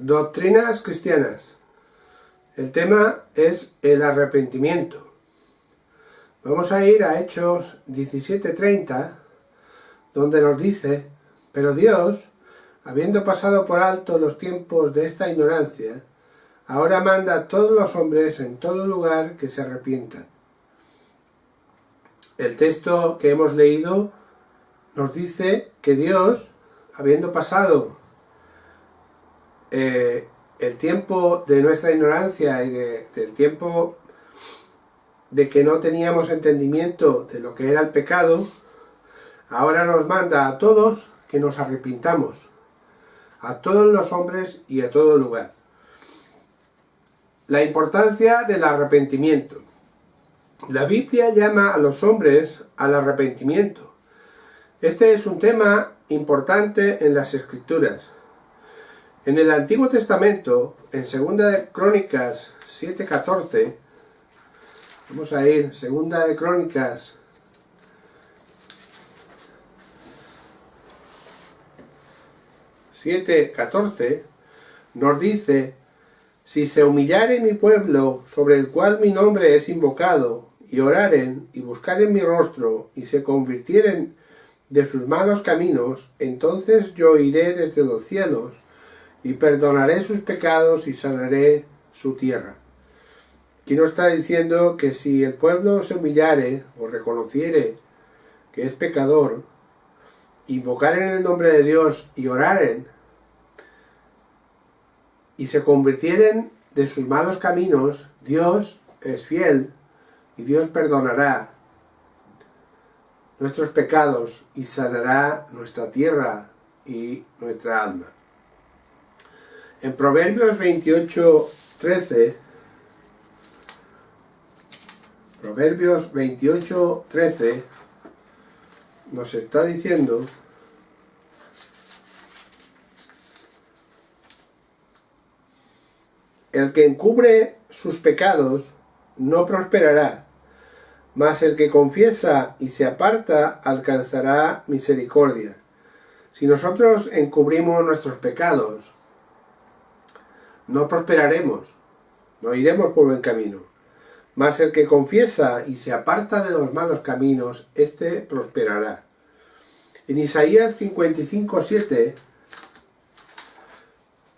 Doctrinas cristianas. El tema es el arrepentimiento. Vamos a ir a Hechos 17:30, donde nos dice: pero Dios, habiendo pasado por alto los tiempos de esta ignorancia, ahora manda a todos los hombres en todo lugar que se arrepientan. El texto que hemos leído nos dice que Dios, habiendo pasado el tiempo de nuestra ignorancia y del tiempo de que no teníamos entendimiento de lo que era el pecado, ahora nos manda a todos que nos arrepintamos, a todos los hombres y a todo lugar. La importancia del arrepentimiento. La Biblia llama a los hombres al arrepentimiento. Este es un tema importante en las Escrituras. En el Antiguo Testamento, en 2 de Crónicas 7:14, vamos a ir, 2 de Crónicas 7:14, nos dice: si se humillare mi pueblo, sobre el cual mi nombre es invocado, y oraren, y buscaren mi rostro, y se convirtieren de sus malos caminos, entonces yo iré desde los cielos, y perdonaré sus pecados, y sanaré su tierra. Aquí nos está diciendo que si el pueblo se humillare, o reconociere que es pecador, invocaren el nombre de Dios, y oraren, y se convirtieren de sus malos caminos, Dios es fiel, y Dios perdonará nuestros pecados, y sanará nuestra tierra y nuestra alma. En Proverbios 28:13, nos está diciendo: el que encubre sus pecados no prosperará, mas el que confiesa y se aparta alcanzará misericordia. Si nosotros encubrimos nuestros pecados, no prosperaremos, no iremos por buen camino. Mas el que confiesa y se aparta de los malos caminos, éste prosperará. En Isaías 55:7,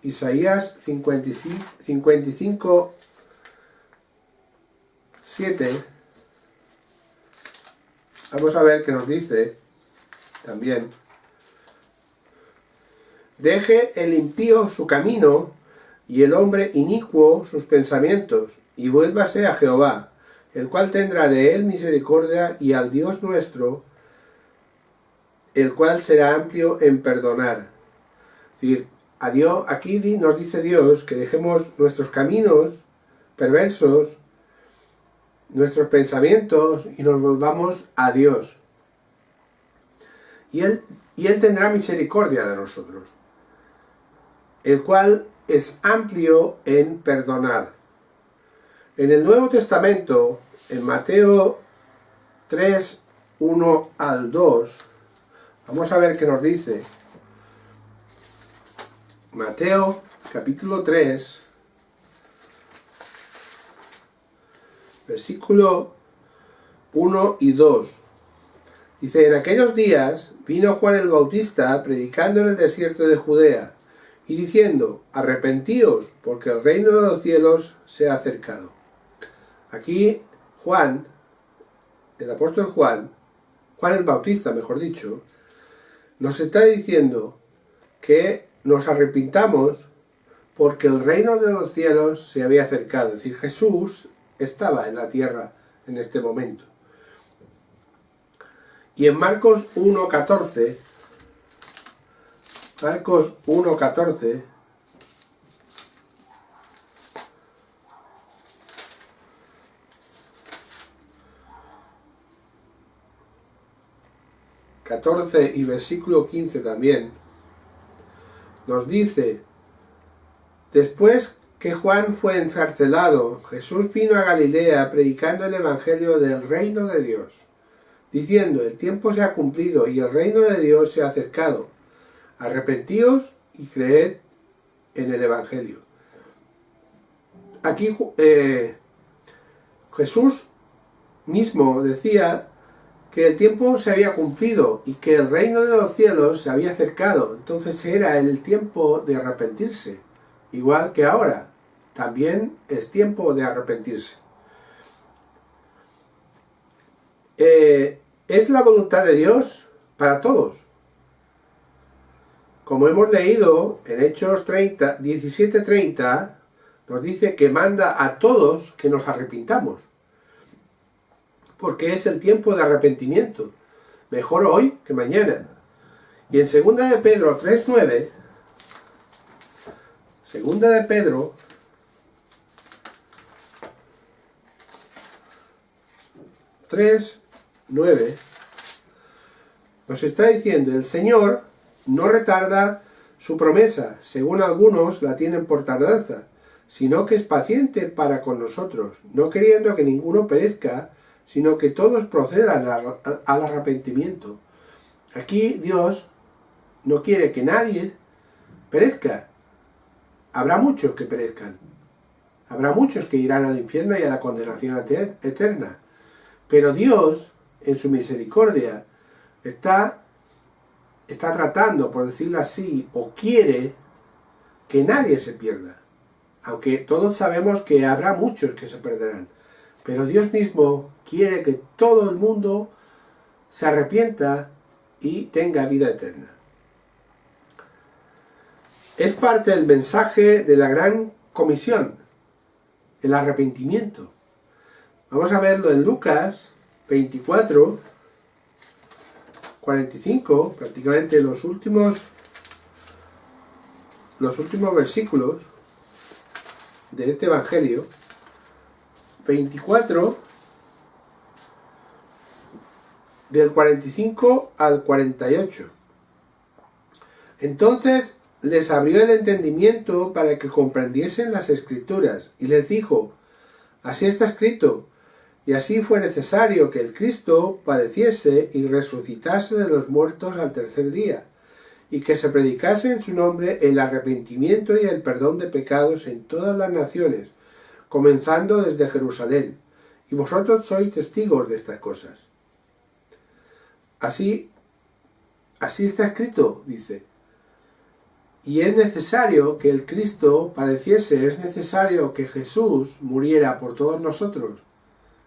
Isaías 55:7, vamos a ver qué nos dice también: deje el impío su camino y el hombre inicuo sus pensamientos, y vuélvase a Jehová, el cual tendrá de él misericordia, y al Dios nuestro, el cual será amplio en perdonar. Es decir, a Dios, aquí nos dice Dios que dejemos nuestros caminos perversos, nuestros pensamientos, y nos volvamos a Dios. Y Él tendrá misericordia de nosotros, el cual es amplio en perdonar. En el Nuevo Testamento, en Mateo 3:1-2, vamos a ver qué nos dice. Mateo capítulo 3, versículo 1 y 2. Dice: en aquellos días vino Juan el Bautista predicando en el desierto de Judea, y diciendo: arrepentíos, porque el reino de los cielos se ha acercado. Aquí Juan, el apóstol Juan el Bautista, mejor dicho, nos está diciendo que nos arrepintamos porque el reino de los cielos se había acercado. Es decir, Jesús estaba en la tierra en este momento. Y en Marcos 1:14, y versículo 15 también, nos dice: después que Juan fue encarcelado, Jesús vino a Galilea predicando el evangelio del reino de Dios, diciendo: el tiempo se ha cumplido y el reino de Dios se ha acercado. Arrepentíos y creed en el Evangelio. Aquí Jesús mismo decía que el tiempo se había cumplido y que el reino de los cielos se había acercado. Entonces era el tiempo de arrepentirse, igual que ahora. También es tiempo de arrepentirse. Es la voluntad de Dios para todos. Como hemos leído en Hechos 17:30, nos dice que manda a todos que nos arrepintamos, porque es el tiempo de arrepentimiento, mejor hoy que mañana. Y en 2 de Pedro 3:9, 2 de Pedro 3:9, nos está diciendo: el Señor no retarda su promesa, según algunos la tienen por tardanza, sino que es paciente para con nosotros, no queriendo que ninguno perezca, sino que todos procedan al arrepentimiento. Aquí Dios no quiere que nadie perezca. Habrá muchos que perezcan. Habrá muchos que irán al infierno y a la condenación eterna. Pero Dios, en su misericordia, está tratando, por decirlo así, o quiere que nadie se pierda. Aunque todos sabemos que habrá muchos que se perderán. Pero Dios mismo quiere que todo el mundo se arrepienta y tenga vida eterna. Es parte del mensaje de la Gran Comisión, el arrepentimiento. Vamos a verlo en Lucas 24, 45, prácticamente los últimos versículos de este Evangelio. 24, del 45 al 48. Entonces les abrió el entendimiento para que comprendiesen las Escrituras, y les dijo: así está escrito, y así fue necesario que el Cristo padeciese y resucitase de los muertos al tercer día, y que se predicase en su nombre el arrepentimiento y el perdón de pecados en todas las naciones, comenzando desde Jerusalén, y vosotros sois testigos de estas cosas. Así está escrito, dice. Y es necesario que el Cristo padeciese, es necesario que Jesús muriera por todos nosotros,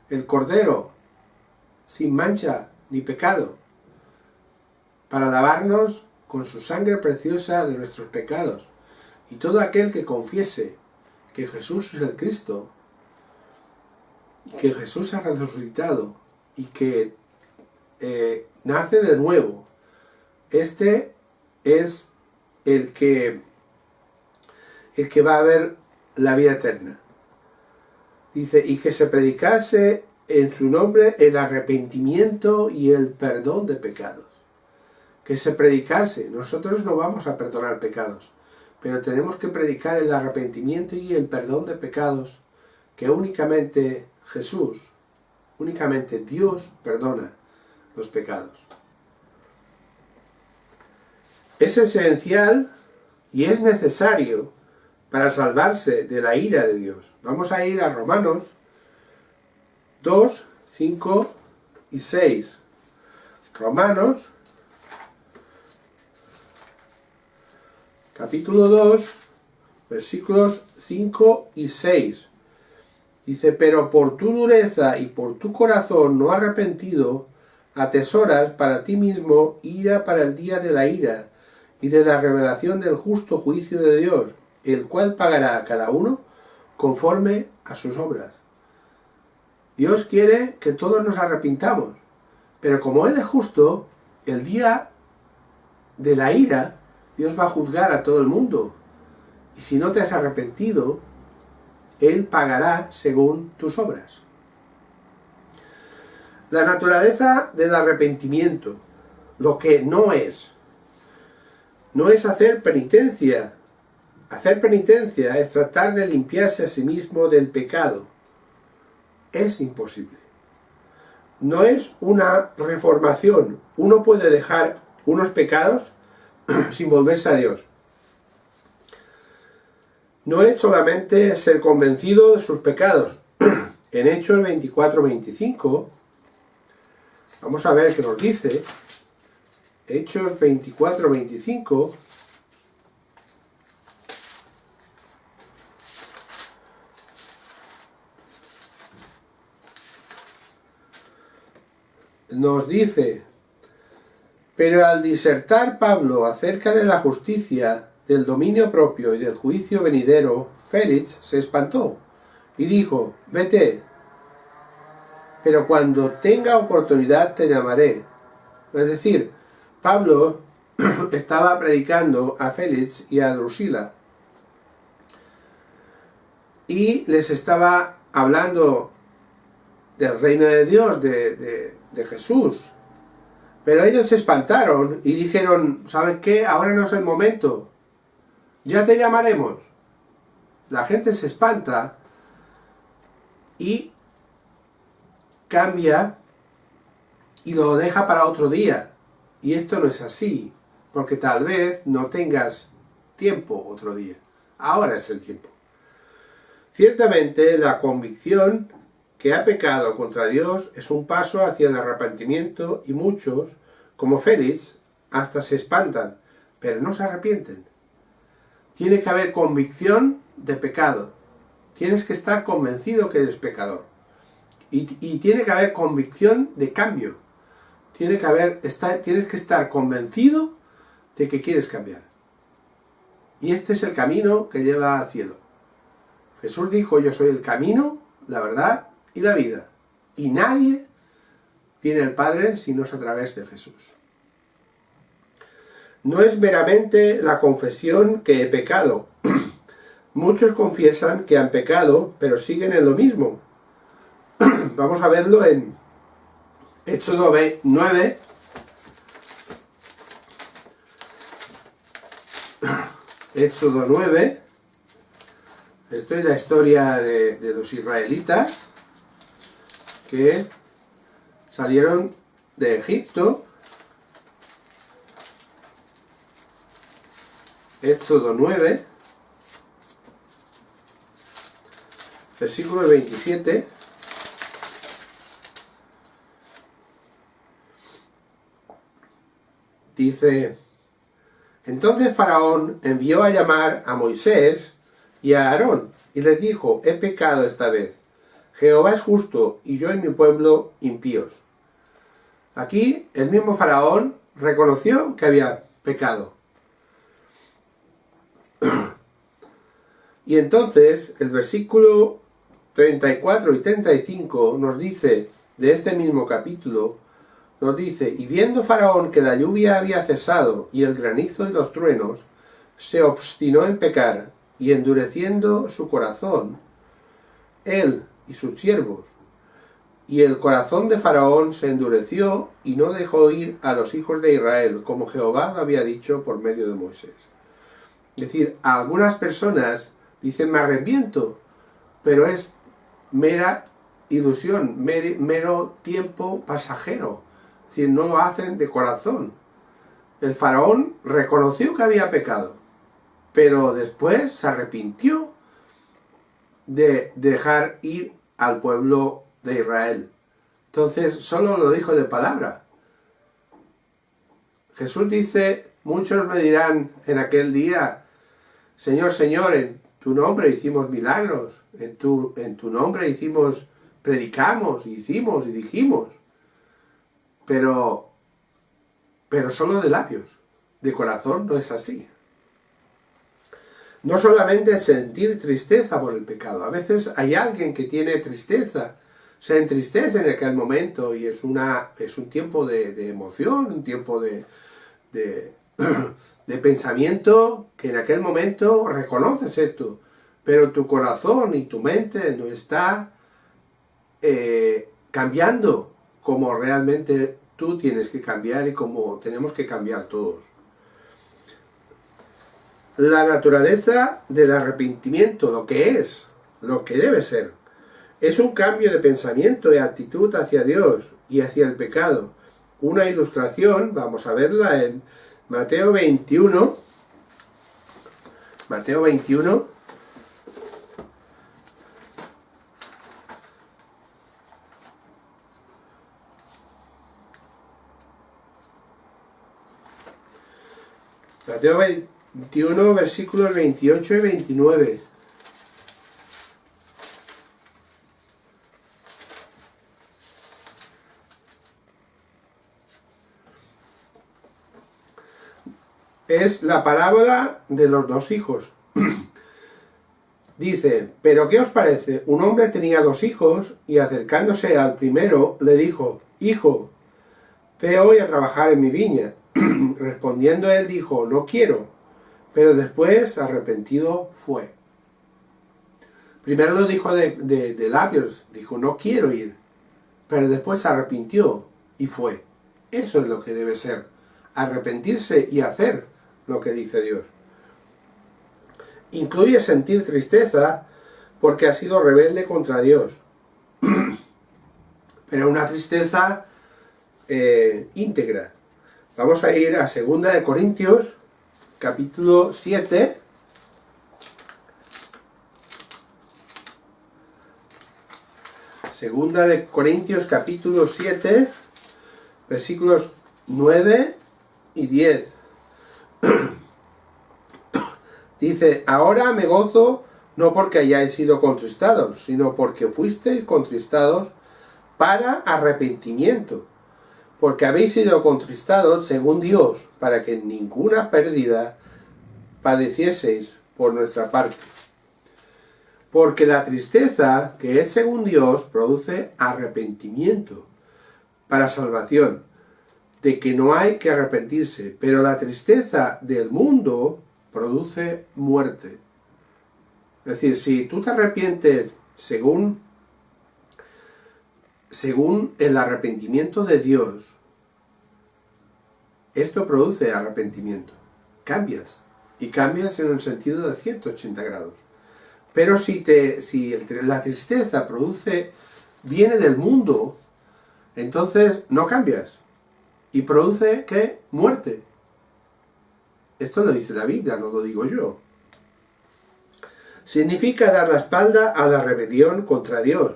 el Cordero, sin mancha ni pecado, para lavarnos con su sangre preciosa de nuestros pecados. Y todo aquel que confiese que Jesús es el Cristo, que Jesús ha resucitado y que nace de nuevo, este es el que va a ver la vida eterna. Dice: y que se predicase en su nombre el arrepentimiento y el perdón de pecados. Que se predicase. Nosotros no vamos a perdonar pecados, pero tenemos que predicar el arrepentimiento y el perdón de pecados, que únicamente Jesús, únicamente Dios perdona los pecados. Es esencial y es necesario para salvarse de la ira de Dios. Vamos a ir a Romanos 2, 5 y 6. Romanos, capítulo 2, versículos 5 y 6. Dice: pero por tu dureza y por tu corazón no arrepentido, atesoras para ti mismo ira para el día de la ira y de la revelación del justo juicio de Dios, el cual pagará a cada uno conforme a sus obras. Dios quiere que todos nos arrepintamos, pero como Él es justo, el día de la ira, Dios va a juzgar a todo el mundo. Y si no te has arrepentido, Él pagará según tus obras. La naturaleza del arrepentimiento, lo que no es hacer penitencia. Hacer penitencia es tratar de limpiarse a sí mismo del pecado. Es imposible. No es una reformación. Uno puede dejar unos pecados sin volverse a Dios. no es solamente ser convencido de sus pecados. En Hechos 24-25, vamos a ver qué nos dice. Hechos 24-25. Nos dice: pero al disertar Pablo acerca de la justicia, del dominio propio y del juicio venidero, Félix se espantó y dijo: vete, pero cuando tenga oportunidad te llamaré. Es decir, Pablo estaba predicando a Félix y a Drusila y les estaba hablando del reino de Dios, de Jesús. Pero ellos se espantaron y dijeron: ¿sabes qué? Ahora no es el momento, ya te llamaremos. La gente se espanta y cambia y lo deja para otro día. Y esto no es así, porque tal vez no tengas tiempo otro día. Ahora es el tiempo. Ciertamente la convicción que ha pecado contra Dios es un paso hacia el arrepentimiento, y muchos, como Félix, hasta se espantan, pero no se arrepienten. Tiene que haber convicción de pecado. Tienes que estar convencido que eres pecador. Y tiene que haber convicción de cambio. Tienes que estar convencido de que quieres cambiar. Y este es el camino que lleva al cielo. Jesús dijo: yo soy el camino, la verdad y la vida. Y nadie viene al Padre si no es a través de Jesús. No es meramente la confesión que he pecado. Muchos confiesan que han pecado, pero siguen en lo mismo. Vamos a verlo en Éxodo 9. Éxodo 9. Esto es la historia de los israelitas que salieron de Egipto. Éxodo 9, versículo 27. Dice: entonces Faraón envió a llamar a Moisés y a Aarón, y les dijo: he pecado esta vez. Jehová es justo, y yo y mi pueblo impíos. Aquí el mismo Faraón reconoció que había pecado. Y entonces el versículo 34 y 35 nos dice, de este mismo capítulo, nos dice: y viendo Faraón que la lluvia había cesado y el granizo y los truenos, se obstinó en pecar, y endureciendo su corazón, él y sus siervos, y el corazón de Faraón se endureció y no dejó ir a los hijos de Israel, como Jehová lo había dicho por medio de Moisés. Es decir, a algunas personas dicen: me arrepiento, pero es mera ilusión, mero tiempo pasajero. Es decir, no lo hacen de corazón. El Faraón reconoció que había pecado, pero después se arrepintió de dejar ir al pueblo de Israel. Entonces solo lo dijo de palabra. Jesús dice: muchos me dirán en aquel día: Señor, Señor, en tu nombre hicimos milagros, en tu nombre predicamos, hicimos y dijimos. Pero solo de labios, de corazón no es así. No solamente sentir tristeza por el pecado. A veces hay alguien que tiene tristeza, se entristece en aquel momento, y es un tiempo de emoción, un tiempo de pensamiento, que en aquel momento reconoces esto, pero tu corazón y tu mente no está cambiando como realmente tú tienes que cambiar y como tenemos que cambiar todos. La naturaleza del arrepentimiento, lo que debe ser, es un cambio de pensamiento y actitud hacia Dios y hacia el pecado. Una ilustración, vamos a verla en Mateo 21. Mateo 21, Mateo 21, versículos 28 y 29. Es la parábola de los dos hijos. Dice, ¿pero qué os parece? Un hombre tenía dos hijos y acercándose al primero le dijo, Hijo, ve hoy a trabajar en mi viña. Respondiendo él dijo, no quiero, pero después arrepentido fue. Primero lo dijo de labios, dijo, no quiero ir, pero después se arrepintió y fue. Eso es lo que debe ser, arrepentirse y hacer lo que dice Dios. Incluye sentir tristeza porque ha sido rebelde contra Dios, pero una tristeza íntegra. Vamos a ir a 2 de Corintios, capítulo 7. Segunda de Corintios, capítulo 7, versículos 9 y 10. Dice, ahora me gozo no porque hayáis sido contristados, sino porque fuisteis contristados para arrepentimiento. Porque habéis sido contristados según Dios, para que ninguna pérdida padecieseis por nuestra parte. Porque la tristeza, que es según Dios, produce arrepentimiento para salvación, de que no hay que arrepentirse, pero la tristeza del mundo produce muerte. Es decir, si tú te arrepientes según el arrepentimiento de Dios, esto produce arrepentimiento. Cambias. Y cambias en un sentido de 180 grados. Pero si la tristeza viene del mundo, entonces no cambias. Y produce, ¿qué? Muerte. Esto lo dice la Biblia, no lo digo yo. Significa dar la espalda a la rebelión contra Dios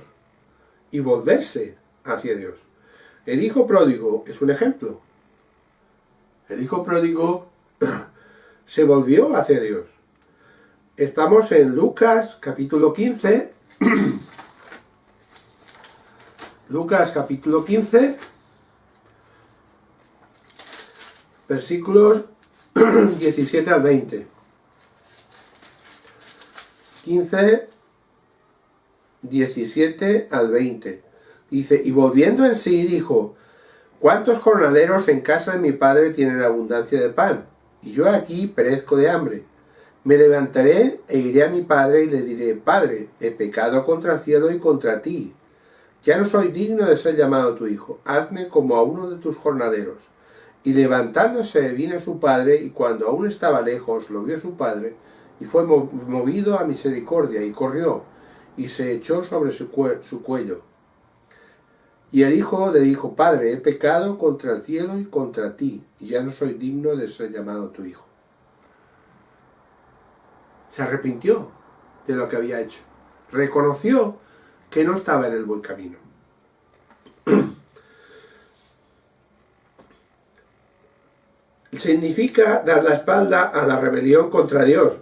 y volverse hacia Dios. El hijo pródigo es un ejemplo. El hijo pródigo se volvió hacia Dios. Estamos en Lucas capítulo 15. Lucas capítulo 15, versículos 17 al 20. 15, 17 al 20. Dice, y volviendo en sí, dijo, ¿cuántos jornaleros en casa de mi padre tienen abundancia de pan? Y yo aquí perezco de hambre. Me levantaré e iré a mi padre y le diré, Padre, he pecado contra el cielo y contra ti. Ya no soy digno de ser llamado tu hijo. Hazme como a uno de tus jornaleros. Y levantándose vino a su padre, y cuando aún estaba lejos lo vio su padre, y fue movido a misericordia, y corrió, y se echó sobre su cuello. Y el hijo le dijo, Padre, he pecado contra el cielo y contra ti, y ya no soy digno de ser llamado tu hijo. Se arrepintió de lo que había hecho. Reconoció que no estaba en el buen camino. Significa dar la espalda a la rebelión contra Dios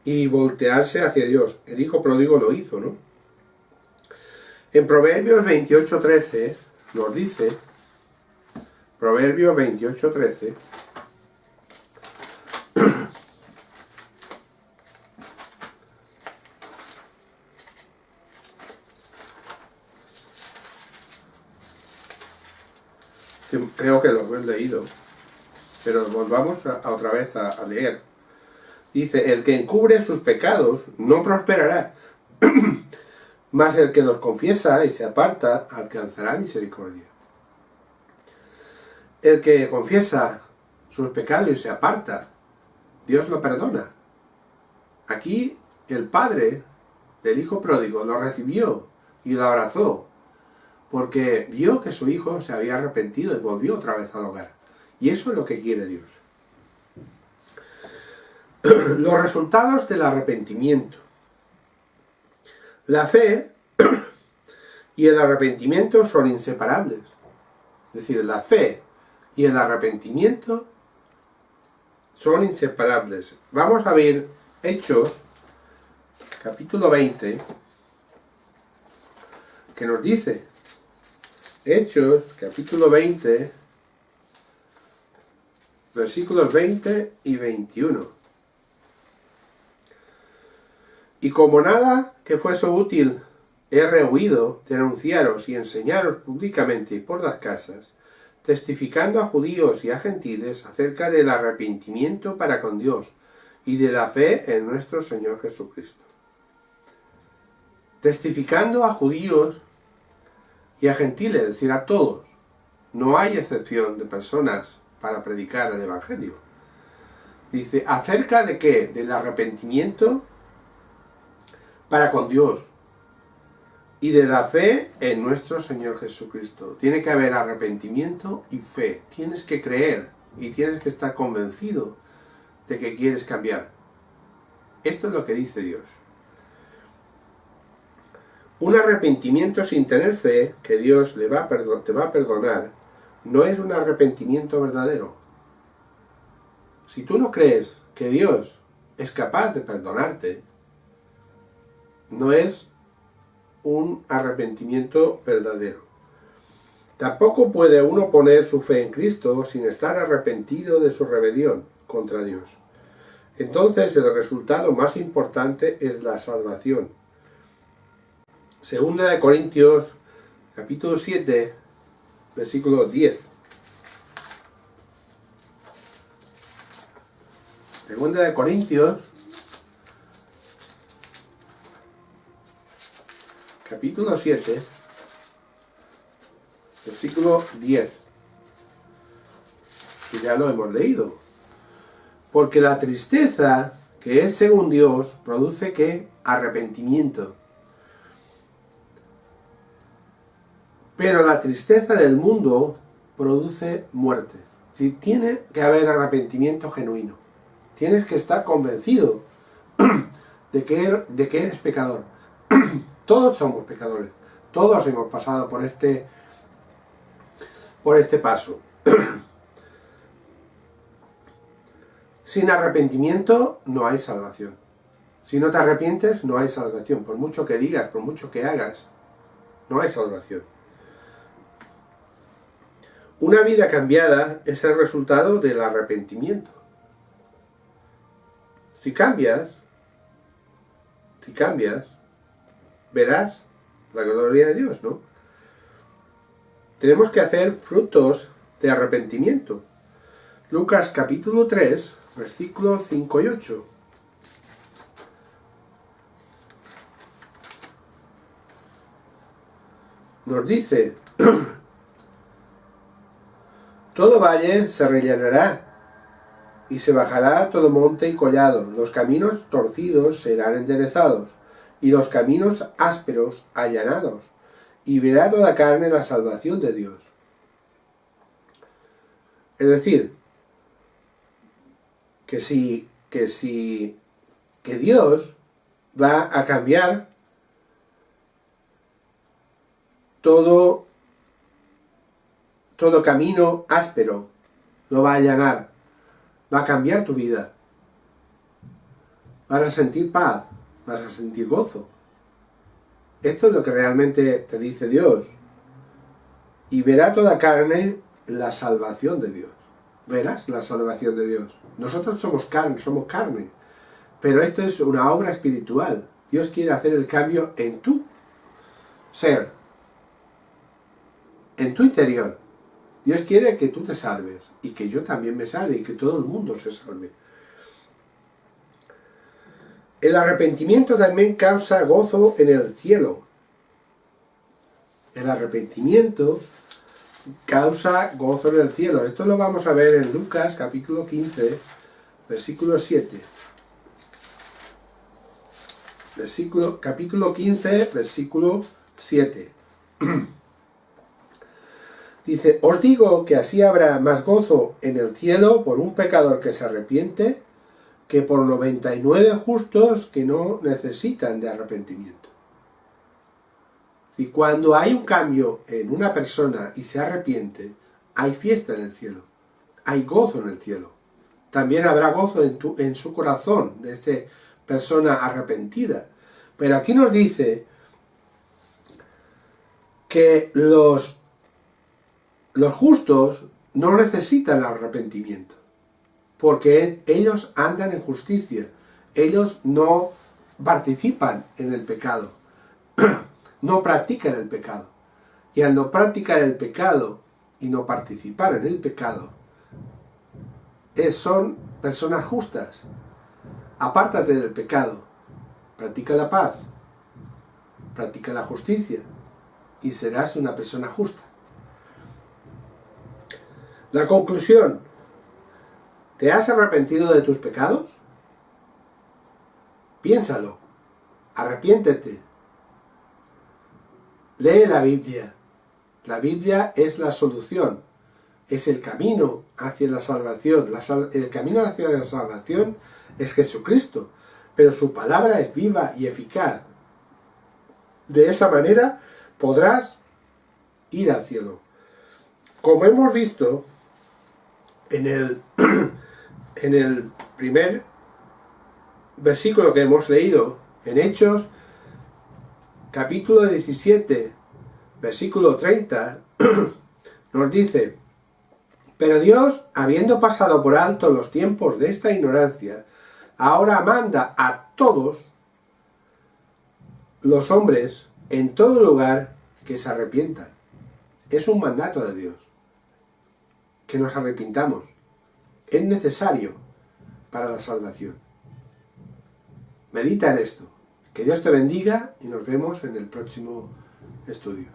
y voltearse hacia Dios. El hijo pródigo lo hizo, ¿no? En Proverbios 28:13 nos dice, Proverbios 28:13, creo que lo hemos leído, pero volvamos otra vez a leer. Dice, el que encubre sus pecados no prosperará, mas el que los confiesa y se aparta alcanzará misericordia. El que confiesa sus pecados y se aparta, Dios lo perdona. Aquí el padre del hijo pródigo lo recibió y lo abrazó, porque vio que su hijo se había arrepentido y volvió otra vez al hogar. Y eso es lo que quiere Dios. Los resultados del arrepentimiento. La fe y el arrepentimiento son inseparables. Es decir, la fe y el arrepentimiento son inseparables. Vamos a ver Hechos, capítulo 20, que nos dice, Hechos, capítulo 20, versículos 20 y 21. Y como nada que fuese útil he rehuido denunciaros y enseñaros públicamente por las casas, testificando a judíos y a gentiles acerca del arrepentimiento para con Dios y de la fe en nuestro Señor Jesucristo. Testificando a judíos y a gentiles, es decir, a todos. No hay excepción de personas para predicar el Evangelio. Dice, ¿acerca de qué? Del arrepentimiento para con Dios y de la fe en nuestro Señor Jesucristo. Tiene que haber arrepentimiento y fe. Tienes que creer y tienes que estar convencido de que quieres cambiar. Esto es lo que dice Dios. Un arrepentimiento sin tener fe, que Dios te va a perdonar, no es un arrepentimiento verdadero. Si tú no crees que Dios es capaz de perdonarte, no es un arrepentimiento verdadero. Tampoco puede uno poner su fe en Cristo sin estar arrepentido de su rebelión contra Dios. Entonces el resultado más importante es la salvación. Segunda de Corintios, capítulo 7, versículo 10. Segunda de Corintios, capítulo 7, versículo 10. Que ya lo hemos leído. Porque la tristeza, que es según Dios, produce ¿qué? Arrepentimiento. Pero la tristeza del mundo produce muerte. Si tiene que haber arrepentimiento genuino. Tienes que estar convencido de que eres pecador. Todos somos pecadores. Todos hemos pasado por este paso. Sin arrepentimiento no hay salvación. Si no te arrepientes, no hay salvación. Por mucho que digas, por mucho que hagas, no hay salvación. Una vida cambiada es el resultado del arrepentimiento. Si cambias, verás la gloria de Dios, ¿no? Tenemos que hacer frutos de arrepentimiento. Lucas capítulo 3, versículos 5 y 8. Nos dice, todo valle se rellenará, y se bajará todo monte y collado, los caminos torcidos serán enderezados, y los caminos ásperos allanados, y verá toda carne la salvación de Dios. Es decir, que Dios va a cambiar todo camino áspero, lo va a allanar, va a cambiar tu vida. Vas a sentir paz, vas a sentir gozo. Esto es lo que realmente te dice Dios. Y verá toda carne la salvación de Dios. Verás la salvación de Dios. Nosotros somos carne. Pero esto es una obra espiritual. Dios quiere hacer el cambio en tu ser. En tu interior. Dios quiere que tú te salves. Y que yo también me salve. Y que todo el mundo se salve. El arrepentimiento también causa gozo en el cielo. El arrepentimiento causa gozo en el cielo. Esto lo vamos a ver en Lucas capítulo 15, versículo 7. Capítulo 15, versículo 7. Dice, os digo que así habrá más gozo en el cielo por un pecador que se arrepiente que por 99 justos que no necesitan de arrepentimiento. Y cuando hay un cambio en una persona y se arrepiente, hay fiesta en el cielo, hay gozo en el cielo. también habrá gozo en su corazón de esta persona arrepentida. Pero aquí nos dice que los justos no necesitan arrepentimiento, porque ellos andan en justicia, ellos no participan en el pecado, no practican el pecado. Y al no practicar el pecado y no participar en el pecado, son personas justas. Apártate del pecado, practica la paz, practica la justicia y serás una persona justa. La conclusión: ¿te has arrepentido de tus pecados? Piénsalo, arrepiéntete. Lee la Biblia. La Biblia es la solución, es el camino hacia la salvación. El camino hacia la salvación es Jesucristo, pero su palabra es viva y eficaz. De esa manera podrás ir al cielo. Como hemos visto en el primer versículo que hemos leído, en Hechos, capítulo 17, versículo 30, nos dice: pero Dios, habiendo pasado por alto los tiempos de esta ignorancia, ahora manda a todos los hombres en todo lugar que se arrepientan. Es un mandato de Dios, que nos arrepintamos. Es necesario para la salvación. Medita en esto. Que Dios te bendiga y nos vemos en el próximo estudio.